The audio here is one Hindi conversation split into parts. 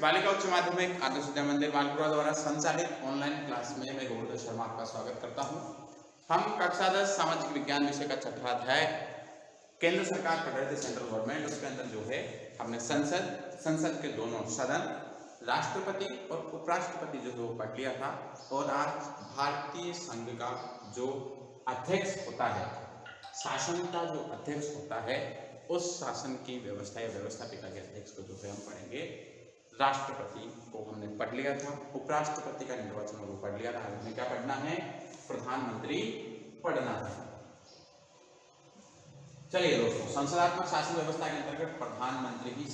बालिका उच्च माध्यमिक आदर्श विद्या मंदिर मालपुरा द्वारा संचालित ऑनलाइन क्लास में मैं गौरव शर्मा आपका स्वागत करता हूं। हम कक्षा 10 सामाजिक विज्ञान विषय का छठा अध्याय केंद्र सरकार पढ़ रहे थे, सेंट्रल गवर्नमेंट। उसके अंदर जो है हमने संसद के दोनों सदन, राष्ट्रपति और उपराष्ट्रपति जो है वो पढ़ लिया था। और आज भारतीय संघ का जो अध्यक्ष होता है, शासन का जो अध्यक्ष होता है, उस शासन की व्यवस्था या व्यवस्थापिका के अध्यक्ष को जो है हम पढ़ेंगे। राष्ट्रपति को हमने पढ़ लिया था, उपराष्ट्रपति का निर्वाचन को पढ़ लिया था। हमें क्या पढ़ना है? प्रधानमंत्री पढ़ना है। चलिए दोस्तों, संसदात्मक शासन व्यवस्था के अंतर्गत प्रधानमंत्री की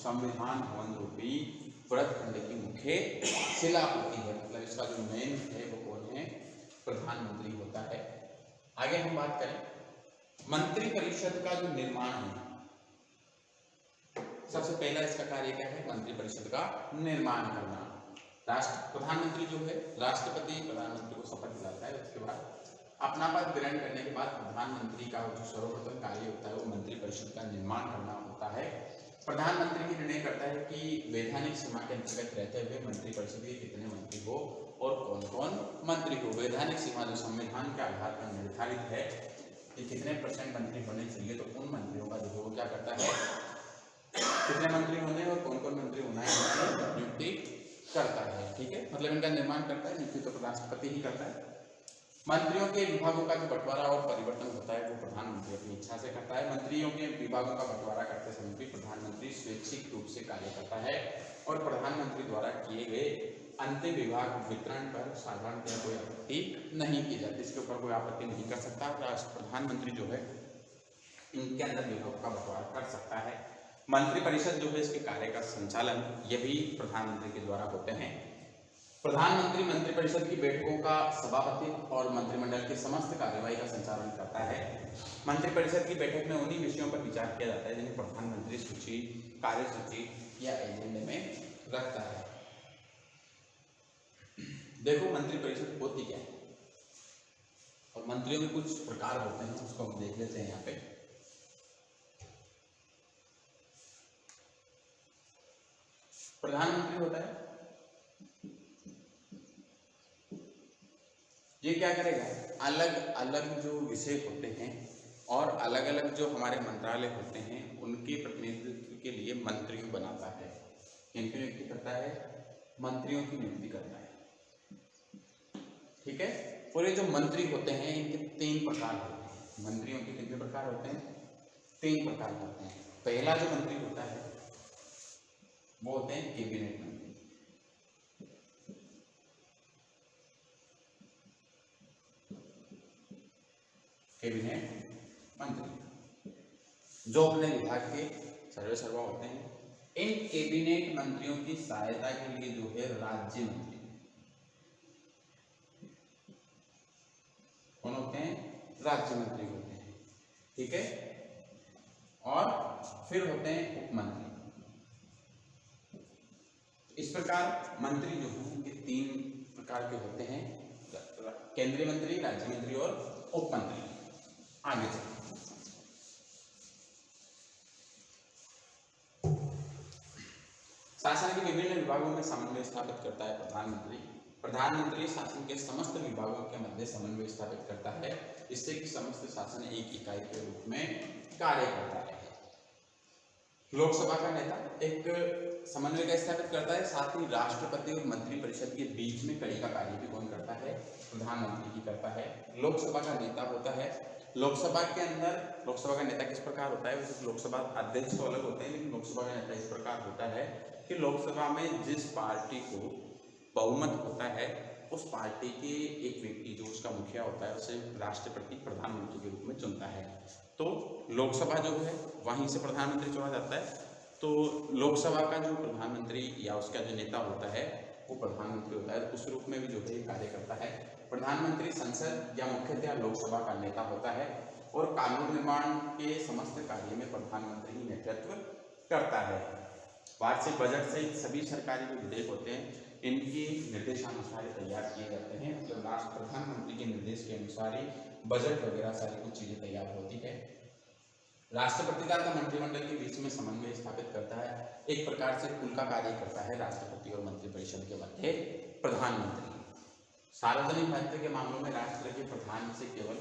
संविधान भवन रूपी व्रत खंड की मुख्य शिला होती है। मतलब इसका जो मेन है वो कौन है? प्रधानमंत्री होता है। आगे हम बात करें मंत्रिपरिषद का जो निर्माण है, सबसे पहला इसका कार्य क्या है? मंत्रिपरिषद का निर्माण करना। प्रधानमंत्री जो है, राष्ट्रपति प्रधानमंत्री को शपथ दिलाता है। उसके बाद अपना पद ग्रहण करने के बाद प्रधानमंत्री का जो सर्वप्रथम कार्य होता है वो मंत्रिपरिषद का निर्माण करना होता है। प्रधानमंत्री ही निर्णय करता है कि वैधानिक सीमा के अंतर्गत रहते हुए मंत्रिपरिषद के कितने मंत्री हो और कौन कौन मंत्री हो। वैधानिक सीमा जो संविधान के आधार पर निर्धारित है कि कितने % मंत्री होने चाहिए, तो उन मंत्रियों का जो है वो क्या करता है, कितने मंत्री होने और कौन कौन मंत्री होना है, नियुक्ति करता है। ठीक है, मतलब इनका निर्माण करता है, नियुक्ति तो राष्ट्रपति ही करता है। मंत्रियों के विभागों का जो बंटवारा और परिवर्तन होता है वो प्रधानमंत्री अपनी इच्छा से करता है। मंत्रियों के विभागों का बंटवारा करते समय भी प्रधानमंत्री स्वैच्छिक रूप से कार्य करता है और प्रधानमंत्री द्वारा किए गए अंतिम विभाग वितरण पर साधारणतः कोई आपत्ति नहीं की जाती। इसके ऊपर कोई आपत्ति नहीं कर सकता। प्रधानमंत्री जो है इनके अंदर विभागों का बंटवारा कर सकता है। मंत्रिपरिषद जो है इसके कार्य का संचालन ये भी प्रधानमंत्री के द्वारा होते हैं। प्रधानमंत्री मंत्रिपरिषद की बैठकों का सभापति और मंत्रिमंडल की समस्त कार्यवाही का संचालन करता है। मंत्रिपरिषद की बैठक में उन्हीं विषयों पर विचार किया जाता है जिन्हें प्रधानमंत्री सूची, कार्यसूची या एजेंडे में रखता है। देखो मंत्रिपरिषद होती क्या है और मंत्रियों के कुछ प्रकार होते हैं, उसको हम देख लेते हैं। यहाँ पे प्रधानमंत्री होता है, ये क्या करेगा? अलग अलग जो विषय होते हैं और अलग अलग जो हमारे मंत्रालय होते हैं उनके प्रतिनिधित्व के लिए मंत्रियों बनाता है। इनकी नियुक्ति करता है, मंत्रियों की नियुक्ति करता है। ठीक है, और ये जो मंत्री होते हैं इनके 3 प्रकार होते हैं। मंत्रियों के कितने प्रकार होते हैं? 3 प्रकार होते हैं। पहला जो मंत्री होता है वो होते हैं कैबिनेट मंत्री। कैबिनेट मंत्री जो अपने विभाग के सर्वे सर्वा होते हैं। इन कैबिनेट मंत्रियों की सहायता के लिए जो है राज्य मंत्री कौन होते हैं? राज्य मंत्री होते हैं। ठीक है, और फिर होते हैं उप मंत्री। इस प्रकार मंत्री जो हैं उनके 3 प्रकार के होते हैं, केंद्रीय मंत्री, राज्य मंत्री और उप मंत्री। आगे चलिए, शासन के विभिन्न विभागों में समन्वय स्थापित करता है प्रधानमंत्री। प्रधानमंत्री शासन के समस्त विभागों के मध्य समन्वय स्थापित करता है, इससे कि समस्त शासन एक इकाई के रूप में कार्य करता है। लोकसभा का नेता एक समन्वय का स्थापित करता है, साथ ही राष्ट्रपति और मंत्रिपरिषद के बीच में कड़ी का कार्य भी कौन करता है? प्रधानमंत्री ही करता है। लोकसभा का नेता होता है, लोकसभा के अंदर लोकसभा का नेता किस प्रकार होता है? वैसे लोकसभा अध्यक्ष तो अलग होते हैं, लेकिन लोकसभा का नेता इस प्रकार होता है कि लोकसभा में जिस पार्टी को बहुमत होता है उस पार्टी के एक व्यक्ति जो उसका मुखिया होता है उसे राष्ट्रपति प्रधानमंत्री के रूप में चुनता है। तो लोकसभा जो है वहीं से प्रधानमंत्री चुना जाता है। तो लोकसभा का जो प्रधानमंत्री या उसका जो नेता होता है वो प्रधानमंत्री होता है, उस रूप में भी जो है कार्य करता है। प्रधानमंत्री संसद या मुख्यतः लोकसभा का नेता होता है और कानून निर्माण के समस्त कार्य में प्रधानमंत्री ही नेतृत्व करता है। वार्षिक बजट सहित सभी सरकारी जो विधेयक होते हैं इनकी निर्देशानुसार तैयार किए जाते हैं। मतलब राष्ट्र प्रधानमंत्री के निर्देश के अनुसार ही बजट वगैरह सारी कुछ चीजें तैयार होती है। राष्ट्रपति का मंत्रिमंडल के बीच में समन्वय स्थापित करता है। एक प्रकार से पुल का कार्य करता है राष्ट्रपति और मंत्रिपरिषद के मध्य प्रधानमंत्री। सार्वजनिक महत्व के मामलों में राष्ट्र के प्रधान से केवल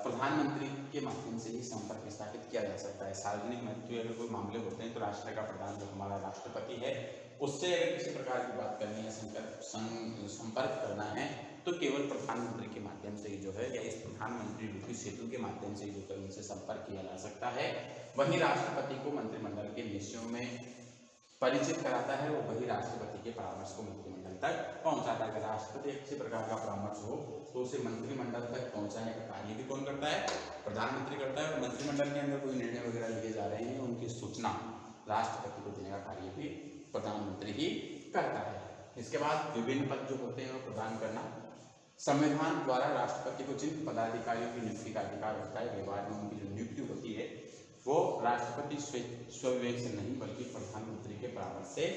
प्रधानमंत्री के माध्यम से ही संपर्क स्थापित किया जा सकता है। सार्वजनिक महत्व अगर कोई मामले होते हैं तो राष्ट्र का प्रधान जो हमारा राष्ट्रपति है उससे अगर किसी प्रकार की बात करनी है, संपर्क करना है तो केवल प्रधानमंत्री के माध्यम से ही जो है या इस प्रधानमंत्री रूपी सेतु के माध्यम से ही जो है उनसे संपर्क किया जा सकता है। वही राष्ट्रपति को मंत्रिमंडल के विषयों में परिचित कराता है और वही राष्ट्रपति के परामर्श को मंत्रिमंडल तक पहुंचाता है। अगर राष्ट्रपति किसी प्रकार का परामर्श हो तो उसे मंत्रिमंडल तक पहुंचाने का कार्य भी कौन करता है? प्रधानमंत्री करता है। और मंत्रिमंडल के अंदर कोई निर्णय वगैरह लिए जा रहे हैं उनकी सूचना राष्ट्रपति को देने का कार्य भी प्रधानमंत्री ही करता है। इसके बाद विभिन्न पद जो होते हैं वो प्रदान करना। संविधान द्वारा राष्ट्रपति को जिन पदाधिकारियों की नियुक्ति का अधिकार होता है, व्यवहार में उनकी जो नियुक्ति होती है वो राष्ट्रपति स्वविवेक से नहीं बल्कि प्रधानमंत्री के परामर्श से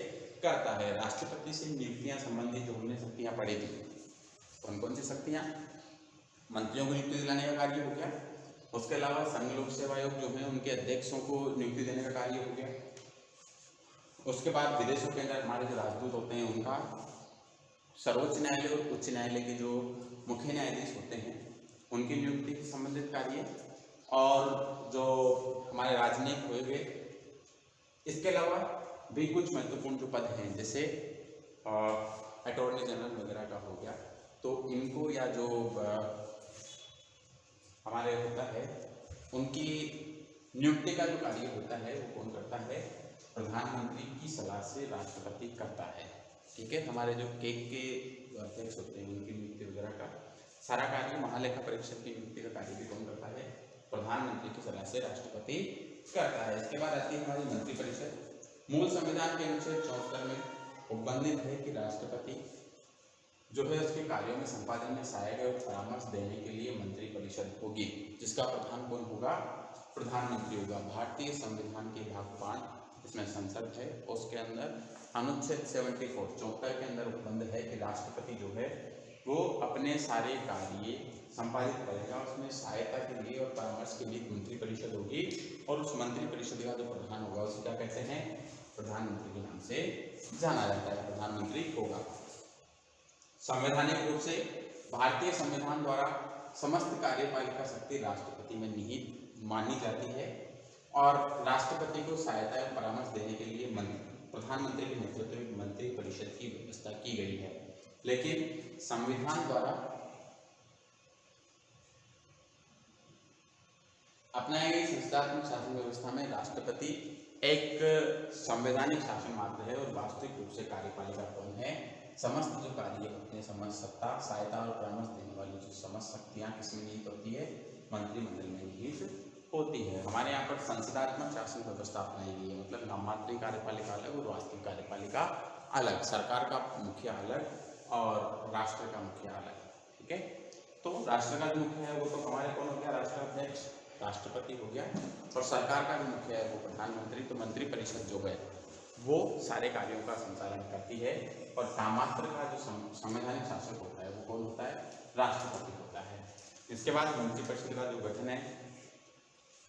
करता है। राष्ट्रपति से नियुक्तियां संबंधित जो हमने शक्तियां पढ़ी थी, कौन कौन सी शक्तियां? मंत्रियों को नियुक्ति दिलाने का कार्य हो गया। उसके अलावा संघ लोक सेवा आयोग जो है उनके अध्यक्षों को नियुक्ति देने का कार्य हो गया। उसके बाद विदेशों के अंदर हमारे जो राजदूत होते हैं उनका, सर्वोच्च न्यायालय और उच्च न्यायालय के जो मुख्य न्यायाधीश होते हैं उनकी नियुक्ति से संबंधित कार्य, और जो हमारे राजनयिक हुए गए। इसके अलावा भी कुछ महत्वपूर्ण जो पद हैं जैसे अटॉर्नी जनरल वगैरह का हो गया, तो इनको या जो हमारे होता है उनकी नियुक्ति का जो कार्य होता है वो कौन करता है? प्रधानमंत्री की सलाह से राष्ट्रपति करता है। ठीक है, हमारे जो केक के अध्यक्ष होते हैं उनकी नियुक्ति वगैरह का सारा कार्य, महालेखा परीक्षक की नियुक्ति का कार्य भी कौन करता है? प्रधानमंत्री की सलाह से राष्ट्रपति करता है। इसके बाद आती है हमारी मंत्रिपरिषद। मूल संविधान के अनुच्छेद 74 में उपबंधित है कि राष्ट्रपति जो है उसके कार्यों में संपादन में सहायक और परामर्श देने के लिए मंत्रिपरिषद होगी, जिसका प्रधान कौन होगा? प्रधानमंत्री होगा। भारतीय संविधान के भाग 5 इसमें संसद है, उसके अंदर अनुच्छेद 74 के अंदर उपबंध है कि राष्ट्रपति जो है वो अपने सारे कार्य संपादित करेगा। उसमें सहायता के लिए और परामर्श के लिए मंत्रिपरिषद होगी, और उस मंत्रिपरिषद का जो प्रधान होगा उसे क्या कहते हैं? प्रधानमंत्री के नाम से जाना जाता है, प्रधानमंत्री होगा। संवैधानिक रूप से भारतीय संविधान द्वारा समस्त कार्यपालिका शक्ति राष्ट्रपति में निहित मानी जाती है, और राष्ट्रपति को सहायता एवं परामर्श देने के लिए प्रधानमंत्री के नेतृत्व में मंत्रिपरिषद की व्यवस्था की गई है। लेकिन संविधान द्वारा अपनाई गई संस्थात्मक शासन व्यवस्था में राष्ट्रपति एक संवैधानिक शासन मात्र है, और वास्तविक रूप से कार्यपालिका कौन है? समस्त जो कार्य अपने समस्त सत्ता, सहायता और परामर्श देने वाली जो समस्त शक्तियां किसमें निहित होती है? मंत्रिमंडल में निहित होती है। हमारे यहाँ पर संसदात्मक शासन व्यवस्था अपनाई गई है, मतलब नाममात्र कार्यपालिका अलग और वास्तविक कार्यपालिका अलग, सरकार का मुखिया अलग और राष्ट्र का मुखिया अलग। ठीक है, तो राष्ट्र का जो मुखिया है वो तो हमारे कौन हो गया? राष्ट्राध्यक्ष, राष्ट्रपति हो गया, और सरकार का जो मुखिया है वो प्रधानमंत्री। तो मंत्रिपरिषद जो है वो सारे कार्यों का संचालन करती है, और नाममात्र का जो संवैधानिक शासक होता है वो कौन होता है? राष्ट्रपति होता है। इसके बाद मंत्रिपरिषद का जो गठन है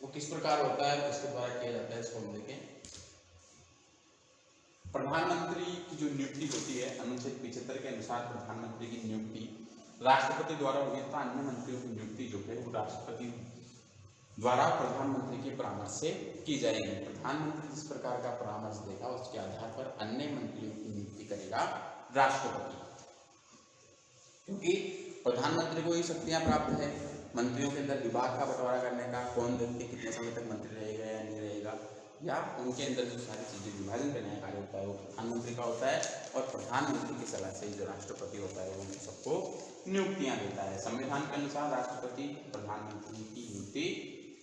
वो किस प्रकार होता है, किसके द्वारा किया जाता है, इसको हम देखें। प्रधानमंत्री की जो नियुक्ति होती है अनुच्छेद 75 के अनुसार प्रधानमंत्री की नियुक्ति राष्ट्रपति द्वारा हुई, तथा अन्य मंत्रियों की नियुक्ति जो है वो राष्ट्रपति द्वारा प्रधानमंत्री के परामर्श से की जाएगी। प्रधानमंत्री जिस प्रकार का परामर्श देगा उसके आधार पर अन्य मंत्रियों की नियुक्ति करेगा राष्ट्रपति, क्योंकि प्रधानमंत्री को ही शक्तियां प्राप्त है मंत्रियों के अंदर विभाग का बंटवारा करने का, कौन व्यक्ति कितने समय तक मंत्री रहेगा या नहीं रहेगा, या उनके अंदर जो सारी चीजें विभाजन करने का कार्य होता है वो प्रधानमंत्री का होता है, और प्रधानमंत्री की सलाह से जो राष्ट्रपति होता है वो उन सबको नियुक्तियां देता है। संविधान के अनुसार राष्ट्रपति प्रधानमंत्री की नियुक्ति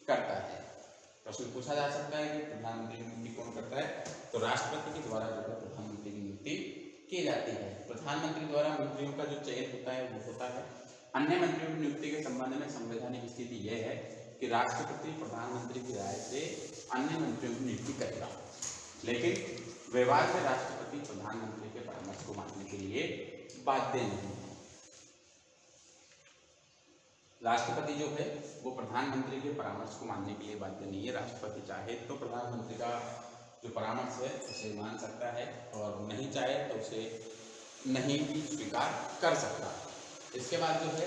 करता है। प्रश्न पूछा जा सकता है कि प्रधानमंत्री की नियुक्ति कौन करता है? तो राष्ट्रपति के द्वारा जो है प्रधानमंत्री की नियुक्ति की जाती है। प्रधानमंत्री द्वारा मंत्रियों का जो चयन होता है वो होता है। अन्य मंत्रियों की नियुक्ति के संबंध में संवैधानिक स्थिति यह है कि राष्ट्रपति प्रधानमंत्री की राय से अन्य मंत्रियों की नियुक्ति करेगा, लेकिन व्यवहार में राष्ट्रपति प्रधानमंत्री के परामर्श को मानने के लिए बाध्य नहीं है। राष्ट्रपति जो है वो प्रधानमंत्री के परामर्श को मानने के लिए बाध्य नहीं है। राष्ट्रपति चाहे तो प्रधानमंत्री का जो परामर्श है उसे मान सकता है और नहीं चाहे तो उसे नहीं भी स्वीकार कर सकता। इसके बाद जो है